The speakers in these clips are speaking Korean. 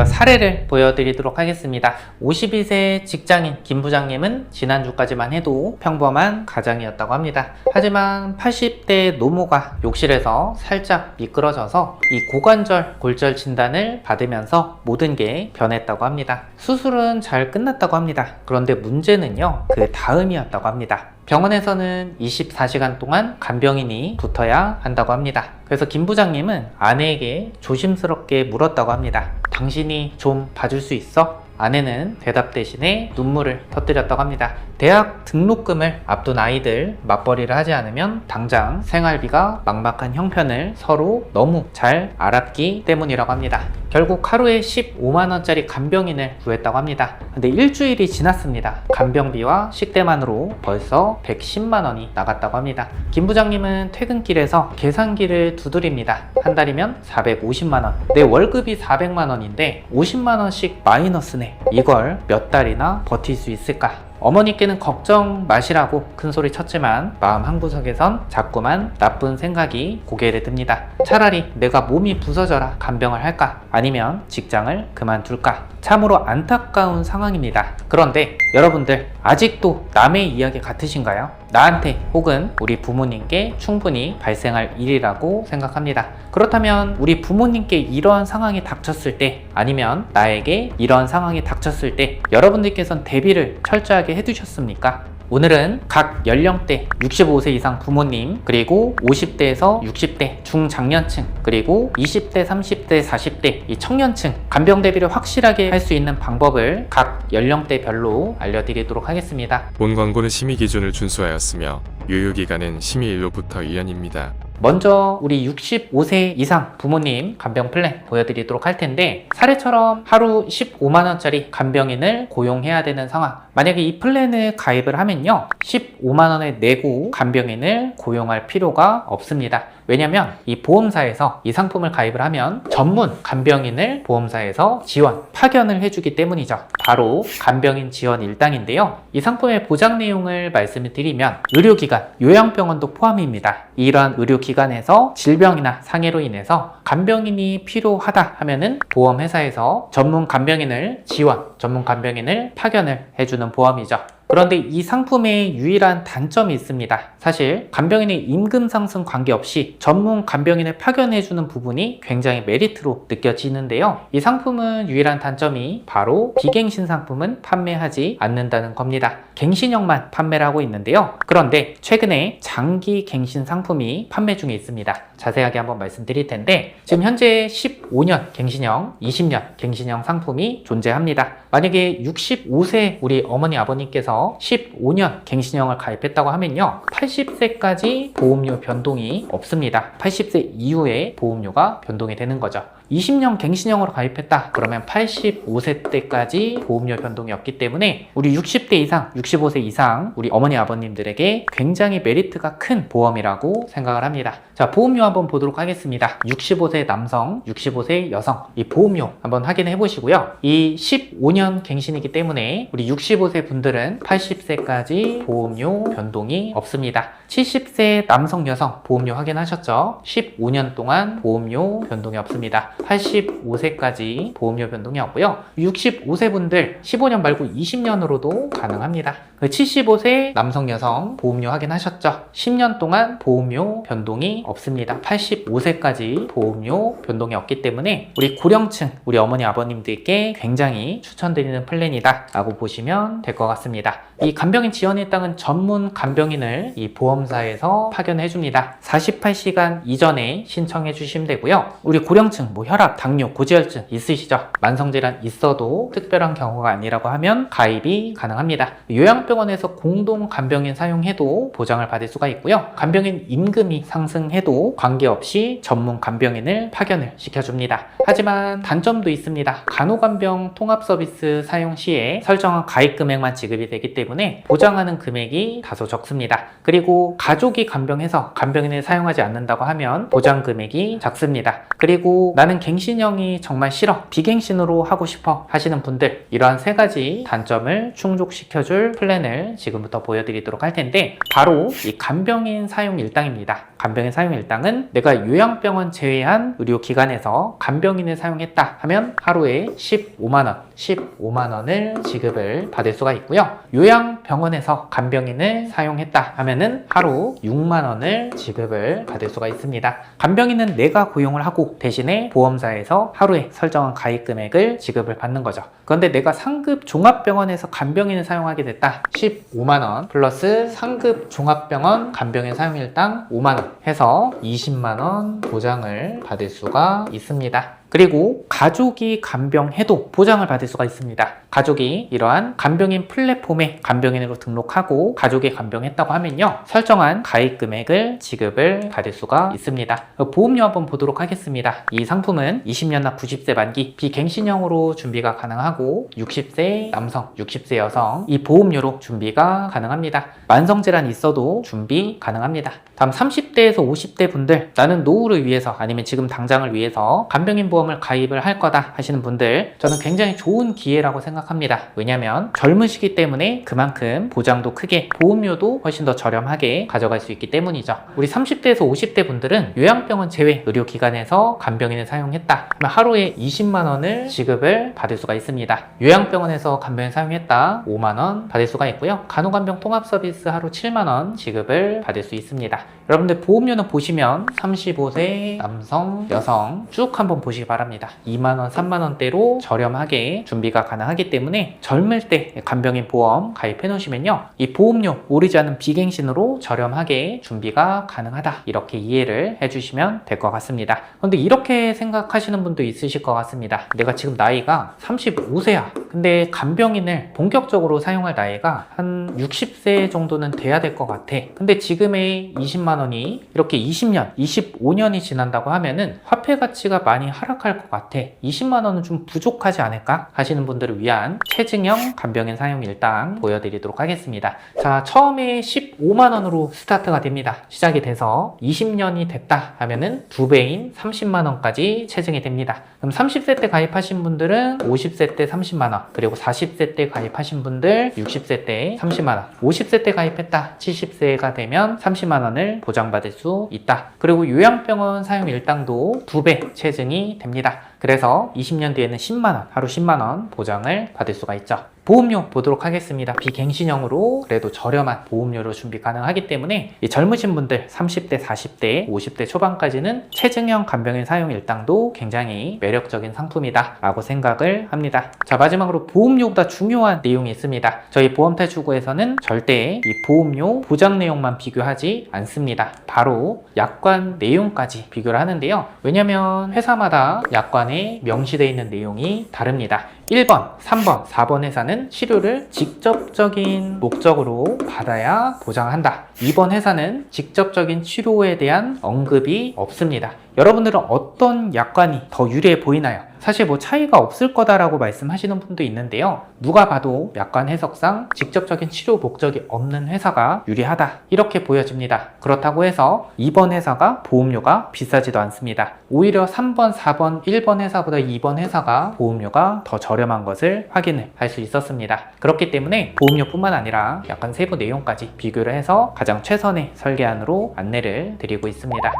제가 사례를 보여드리도록 하겠습니다. 52세 직장인 김 부장님은 지난주까지만 해도 평범한 가장이었다고 합니다. 하지만 80대 노모가 욕실에서 살짝 미끄러져서 이 고관절 골절 진단을 받으면서 모든 게 변했다고 합니다. 수술은 잘 끝났다고 합니다. 그런데 문제는요, 그 다음이었다고 합니다. 병원에서는 24시간 동안 간병인이 붙어야 한다고 합니다. 그래서 김 부장님은 아내에게 조심스럽게 물었다고 합니다. 당신이 좀 봐줄 수 있어? 아내는 대답 대신에 눈물을 터뜨렸다고 합니다. 대학 등록금을 앞둔 아이들 맞벌이를 하지 않으면 당장 생활비가 막막한 형편을 서로 너무 잘 알았기 때문이라고 합니다. 결국 하루에 15만원짜리 간병인을 구했다고 합니다. 근데 일주일이 지났습니다. 간병비와 식대만으로 벌써 110만원이 나갔다고 합니다. 김 부장님은 퇴근길에서 계산기를 두드립니다. 한 달이면 450만원. 내 월급이 400만원인데 50만원씩 마이너스네. 이걸 몇 달이나 버틸 수 있을까? 어머니께는 걱정 마시라고 큰소리 쳤지만 마음 한구석에선 자꾸만 나쁜 생각이 고개를 듭니다. 차라리 내가 몸이 부서져라 간병을 할까? 아니면 직장을 그만둘까? 참으로 안타까운 상황입니다. 그런데 여러분들 아직도 남의 이야기 같으신가요? 나한테 혹은 우리 부모님께 충분히 발생할 일이라고 생각합니다. 그렇다면 우리 부모님께 이러한 상황이 닥쳤을 때, 아니면 나에게 이러한 상황이 닥쳤을 때 여러분들께서는 대비를 철저하게 해두셨습니까? 오늘은 각 연령대 65세 이상 부모님, 그리고 50대에서 60대 중장년층, 그리고 20대, 30대, 40대 이 청년층 간병 대비를 확실하게 할 수 있는 방법을 각 연령대별로 알려드리도록 하겠습니다. 본 광고는 심의 기준을 준수하였으며 유효기간은 심의일로부터 1년입니다. 먼저 우리 65세 이상 부모님 간병 플랜 보여드리도록 할 텐데, 사례처럼 하루 15만원짜리 간병인을 고용해야 되는 상황, 만약에 이 플랜을 가입을 하면요 15만원을 내고 간병인을 고용할 필요가 없습니다. 왜냐면 이 보험사에서 이 상품을 가입을 하면 전문 간병인을 보험사에서 지원, 파견을 해주기 때문이죠. 바로 간병인 지원 일당인데요, 이 상품의 보장 내용을 말씀을 드리면 의료기관, 요양병원도 포함입니다. 이러한 의료기관에서 질병이나 상해로 인해서 간병인이 필요하다 하면은 보험회사에서 전문 간병인을 지원, 전문 간병인을 파견을 해주는 보험이죠. 그런데 이 상품의 유일한 단점이 있습니다. 사실 간병인의 임금 상승 관계없이 전문 간병인을 파견해주는 부분이 굉장히 메리트로 느껴지는데요, 이 상품은 유일한 단점이 바로 비갱신 상품은 판매하지 않는다는 겁니다. 갱신형만 판매를 하고 있는데요, 그런데 최근에 장기 갱신 상품이 판매 중에 있습니다. 자세하게 한번 말씀드릴 텐데, 지금 현재 15년 갱신형, 20년 갱신형 상품이 존재합니다. 만약에 65세 우리 어머니 아버님께서 15년 갱신형을 가입했다고 하면요 80세까지 보험료 변동이 없습니다. 80세 이후에 보험료가 변동이 되는 거죠. 20년 갱신형으로 가입했다 그러면 85세 때까지 보험료 변동이 없기 때문에 우리 60대 이상, 65세 이상 우리 어머니 아버님들에게 굉장히 메리트가 큰 보험이라고 생각을 합니다. 자, 보험료 한번 보도록 하겠습니다. 65세 남성, 65세 여성 이 보험료 한번 확인해 보시고요. 이 15년 갱신이기 때문에 우리 65세 분들은 80세까지 보험료 변동이 없습니다. 70세 남성, 여성 보험료 확인하셨죠? 15년 동안 보험료 변동이 없습니다. 85세까지 보험료 변동이 없고요. 65세 분들 15년 말고 20년으로도 가능합니다. 75세 남성, 여성 보험료 확인하셨죠? 10년 동안 보험료 변동이 없습니다. 85세까지 보험료 변동이 없기 때문에 우리 고령층, 우리 어머니 아버님들께 굉장히 추천드리는 플랜이다 라고 보시면 될 것 같습니다. 이 간병인 지원 일당은 전문 간병인을 이 보험사에서 파견해 줍니다. 48시간 이전에 신청해 주시면 되고요. 우리 고령층 뭐 혈압, 당뇨, 고지혈증 있으시죠? 만성질환 있어도 특별한 경우가 아니라고 하면 가입이 가능합니다. 요양병원에서 공동 간병인 사용해도 보장을 받을 수가 있고요. 간병인 임금이 상승해도 관계없이 전문 간병인을 파견을 시켜줍니다. 하지만 단점도 있습니다. 간호간병 통합 서비스 사용 시에 설정한 가입 금액만 지급이 되기 때문에 보장하는 금액이 다소 적습니다. 그리고 가족이 간병해서 간병인을 사용하지 않는다고 하면 보장 금액이 작습니다. 그리고 나는 나는 갱신형이 정말 싫어, 비갱신으로 하고 싶어 하시는 분들, 이러한 세 가지 단점을 충족시켜줄 플랜을 지금부터 보여드리도록 할 텐데, 바로 이 간병인 사용 일당입니다. 간병인 사용 일당은 내가 요양병원 제외한 의료기관에서 간병인을 사용했다 하면 하루에 15만 원을 지급을 받을 수가 있고요. 요양병원에서 간병인을 사용했다 하면은 하루 6만 원을 지급을 받을 수가 있습니다. 간병인은 내가 고용을 하고 대신에 보험사에서 하루에 설정한 가입 금액을 지급을 받는 거죠. 그런데 내가 상급 종합병원에서 간병인을 사용하게 됐다. 15만 원 플러스 상급 종합병원 간병인 사용일당 5만 원 해서 20만 원 보장을 받을 수가 있습니다. 그리고 가족이 간병해도 보장을 받을 수가 있습니다. 가족이 이러한 간병인 플랫폼에 간병인으로 등록하고 가족이 간병했다고 하면요, 설정한 가입 금액을 지급을 받을 수가 있습니다. 보험료 한번 보도록 하겠습니다. 이 상품은 20년 납 90세 만기 비갱신형으로 준비가 가능하고 60세 남성, 60세 여성 이 보험료로 준비가 가능합니다. 만성질환 있어도 준비 가능합니다. 다음 30대에서 50대 분들, 나는 노후를 위해서 아니면 지금 당장을 위해서 간병인 보험을 가입을 할 거다 하시는 분들, 저는 굉장히 좋은 기회라고 생각합니다. 왜냐하면 젊으시기 때문에 그만큼 보장도 크게, 보험료도 훨씬 더 저렴하게 가져갈 수 있기 때문이죠. 우리 30대에서 50대 분들은 요양병원 제외 의료기관에서 간병인을 사용했다 그러면 하루에 20만 원을 지급을 받을 수가 있습니다. 요양병원에서 간병인 사용했다 5만 원 받을 수가 있고요. 간호간병 통합 서비스 하루 7만 원 지급을 받을 수 있습니다. 여러분들 보험료는 보시면 35세 남성, 여성 쭉 한번 보시기 바랍니다. 2만원, 3만원대로 저렴하게 준비가 가능하기 때문에 젊을 때 간병인 보험 가입해 놓으시면요, 이 보험료 오르지 않은 비갱신으로 저렴하게 준비가 가능하다, 이렇게 이해를 해주시면 될 것 같습니다. 그런데 이렇게 생각하시는 분도 있으실 것 같습니다. 내가 지금 나이가 35세야. 근데 간병인을 본격적으로 사용할 나이가 한 60세 정도는 돼야 될 것 같아. 근데 지금의 20만 원이 이렇게 20년, 25년이 지난다고 하면은 화폐 가치가 많이 하락할 것 같아. 20만 원은 좀 부족하지 않을까 하시는 분들을 위한 체증형 간병인 사용 일당 보여드리도록 하겠습니다. 자, 처음에 15만 원으로 스타트가 됩니다. 시작이 돼서 20년이 됐다 하면은 2배인 30만 원까지 체증이 됩니다. 그럼 30세 때 가입하신 분들은 50세 때 30만 원, 그리고 40세 때 가입하신 분들 60세 때 30만 원, 50세 때 가입했다 70세가 되면 30만 원을 보장받을 수 있다. 그리고 요양병원 사용 일당도 2배 체증이 됩니다. 그래서 20년 뒤에는 10만원, 하루 10만원 보장을 받을 수가 있죠. 보험료 보도록 하겠습니다. 비갱신형으로 그래도 저렴한 보험료로 준비 가능하기 때문에 이 젊으신 분들 30대, 40대, 50대 초반까지는 체증형 간병인 사용 일당도 굉장히 매력적인 상품이다 라고 생각을 합니다. 자, 마지막으로 보험료보다 중요한 내용이 있습니다. 저희 보험탈출구에서는 절대 이 보험료 보장 내용만 비교하지 않습니다. 바로 약관 내용까지 비교를 하는데요. 왜냐면 회사마다 약관에 명시되어 있는 내용이 다릅니다. 1번, 3번, 4번 회사는 치료를 직접적인 목적으로 받아야 보장한다. 2번 회사는 직접적인 치료에 대한 언급이 없습니다. 여러분들은 어떤 약관이 더 유리해 보이나요? 사실 뭐 차이가 없을 거다라고 말씀하시는 분도 있는데요. 누가 봐도 약관 해석상 직접적인 치료 목적이 없는 회사가 유리하다, 이렇게 보여집니다. 그렇다고 해서 2번 회사가 보험료가 비싸지도 않습니다. 오히려 3번, 4번, 1번 회사보다 2번 회사가 보험료가 더 저렴한 것을 확인을 할 수 있었습니다. 그렇기 때문에 보험료뿐만 아니라 약관 세부 내용까지 비교를 해서 가장 최선의 설계안으로 안내를 드리고 있습니다.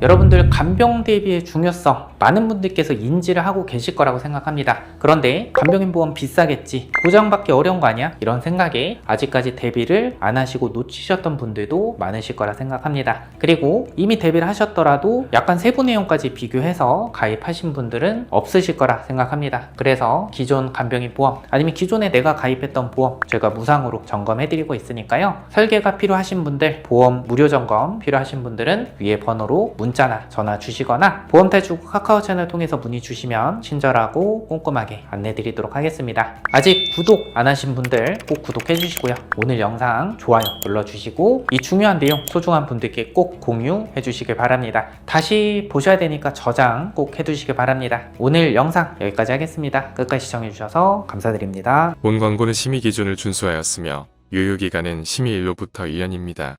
여러분들 간병 대비의 중요성 많은 분들께서 인지를 하고 계실 거라고 생각합니다. 그런데 간병인 보험 비싸겠지, 보장받기 어려운 거 아니야? 이런 생각에 아직까지 대비를 안 하시고 놓치셨던 분들도 많으실 거라 생각합니다. 그리고 이미 대비를 하셨더라도 약간 세부 내용까지 비교해서 가입하신 분들은 없으실 거라 생각합니다. 그래서 기존 간병인 보험 아니면 기존에 내가 가입했던 보험 제가 무상으로 점검해 드리고 있으니까요. 설계가 필요하신 분들, 보험 무료 점검 필요하신 분들은 위에 번호로 문자나 전화 주시거나 보험탈출구 카카오 채널 통해서 문의 주시면 친절하고 꼼꼼하게 안내 드리도록 하겠습니다. 아직 구독 안 하신 분들 꼭 구독해 주시고요. 오늘 영상 좋아요 눌러 주시고 이 중요한 내용 소중한 분들께 꼭 공유해 주시길 바랍니다. 다시 보셔야 되니까 저장 꼭 해두시길 바랍니다. 오늘 영상 여기까지 하겠습니다. 끝까지 시청해 주셔서 감사드립니다. 본 광고는 심의 기준을 준수하였으며 유효기간은 심의일로부터 1년입니다.